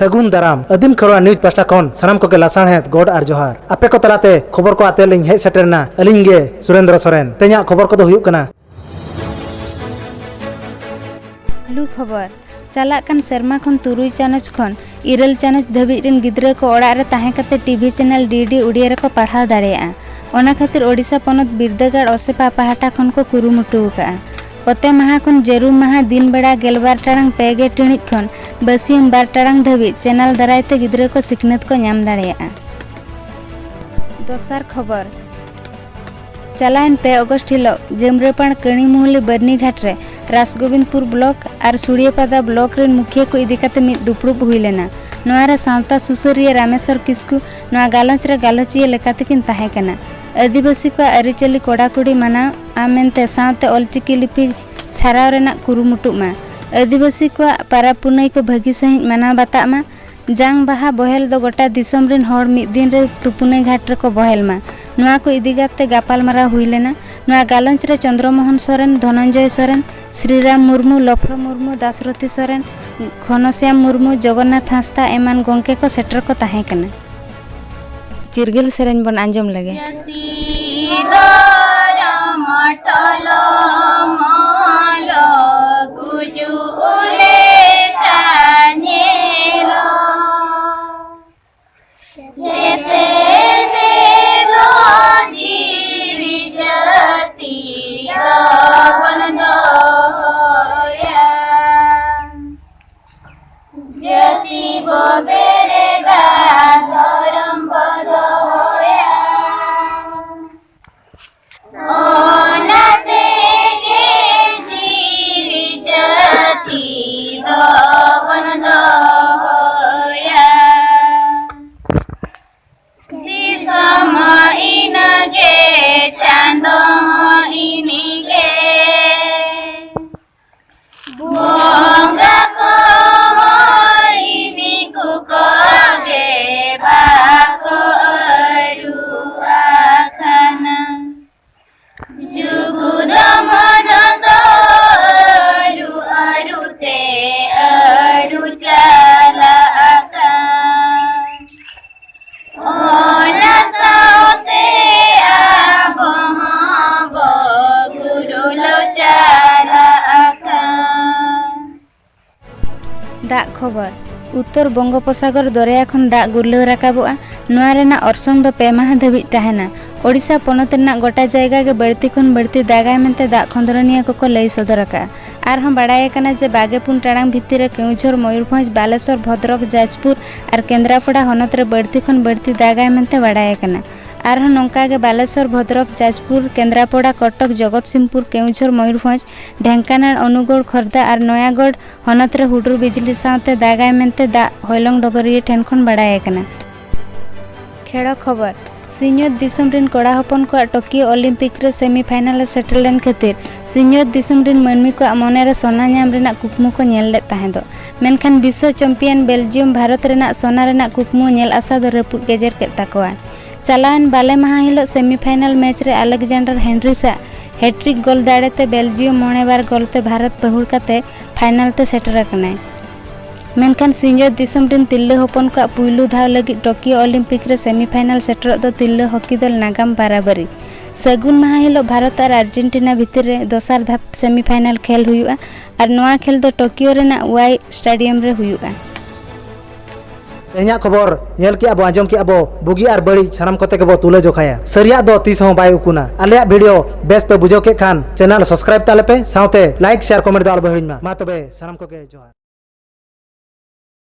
सगुन दाराम आदिम Kharwa news pasta खन सानाम को लासाणहेद गोड आर जोहार आपे को तलाते खबर को आते लिंग हे सेटरना अलिंग गे सुरेंद्र सोरेन ते냐 खबर को दो हुयुक कना लू खबर चलाकान शर्मा खन तुरुई चानच खन इरल चानच धाबी रेन गिद्रा को ओड़ा रे ताहे कते टीवी चैनल डीडी उड़िया रे को पढ़ाव दाड़ेया ओना खातिर ओडिशा पनत बिरदागाड़ ओसेपा पाहाटा खन को कुरुमुटु का ओते माहा खन जरूर माहा दिन बेड़ा गेलबार टाड़ांग पेगे टिणिज खन बसियम बार टाड़ांग धाबी चैनल दारायते गिद्रा को सिखनत को नाम दाड़ेया। दोसार खबर चलायन 2 अगस्त हिलो जमरेपाण कणी मुहली बर्नी घाट रे रासगोविंदपुर ब्लॉक और सुड़ियापादा ब्लॉक रेन मुखिया को इदी काते मिद दुपड़ुब हुई लेना नोआरे सावता सुसरिया रामेश्वर किस्कु नोआ गालंच रे गालचिया लेकाते किन ताहे कना आदिवासी को अरिचली कोड़ाकुड़ी माना आमेनते सावते ऑलचिकी लिपि छाराव रेना कुरुमुटु मा आदिवासी को पारा पुनई को भागी सही माना बाता मा जांग बाहा बहेल दो गोटा दिसम रेन हर मिद दिन रे तुपुने घाट रे को बहेल मा नोआ को इदी काते गापाल मारा हुई लेना नोआ गालंच रे चंद्रमोहन सोरेन धनंजय सोरेन श्रीराम मुर्मू लफ्र मुर्मू दासरथी सोरेन घनश्याम मुर्मू जगन्नाथ हांसदा एमान गंके को सेटर को ताहे कना चिरगिल सेरेन बन आंजम लगे दा खबर उत्तर बंगोपसागर दरिया खन दा गुरला राकाबोआ नोआ रेना अर्संग दो 2 माह धाबी ताहेना ओडिशा पनत रेना गोटा जायगा के बड़ती खन बड़ती दागाय मेंते दा खंदरनिया को लई सदरका आर हम बाड़ाय कना जे बागेपुन टाड़ांग भितिर रे केउझर मयूरभंज बालेश्वर भद्रक जाजपुर और केंद्रापड़ा हनत रे बड़ती खन बड़ती दागाय मेंते बाड़ाय कना आर हम नंका के बालेश्वर भद्रक जाजपुर केंद्रापड़ा कटक जगतसिंहपुर केउझर मयूरभंज ढेंकानाल अनुगुड़ खोर्धा और नयागढ़ हनत रे हुडुर बिजली साथे दागाय मेंते दा होयलंग डगरिया ठेन खन बाड़ाय कना। खेल खबर सिंहत दिसम रिन कोड़ा हपन को टोकियो ओलंपिक रे सेमीफाइनल सेटललेन खातिर सिंहत दिसम रिन मानमी को मने रे सोना नाम रेना कुकमु को नेल ले ताहे दो मेनखान विश्व चैंपियन बेल्जियम भारत रेना सोना रेना कुकमु नेल आशा दो रपुट गेजर के तकवा चलान बाले माह हिलो सेमीफाइनल मैच रे अलेक्जेंडर हेनरीसा हैट्रिक गोल दाड़ेते बेल्जियम 9 बार गोलते भारत बहुड़ काते फाइनल ते सेटर कनाय मेनखान सिंहत दिसम रिन तिल्ले हपन को पुइलु धाव लगी टोकियो ओलंपिक रे सेमीफाइनल सेटर दो तिल्ले हॉकी दल नागाम बाराबारी सगुन माह हिलो भारत और अर्जेंटीना भितर रे दोसार धाप सेमीफाइनल खेल हुयुआ और नोआ खेल दो टोकियो रेना वाई स्टेडियम रे हुयुआ। ते냐 खबर नेल के अबो आजम के अबो बुगी आर बड़ी सानाम कोते के बो तुले जोखाया सरिया दो तीस हो बाय उकुना आलिया वीडियो बेस पे बुझो के खान चैनल सब्सक्राइब ताले पे साथे लाइक शेयर कमेंट दाल बहिणमा मा तबे सानाम को के जोहार।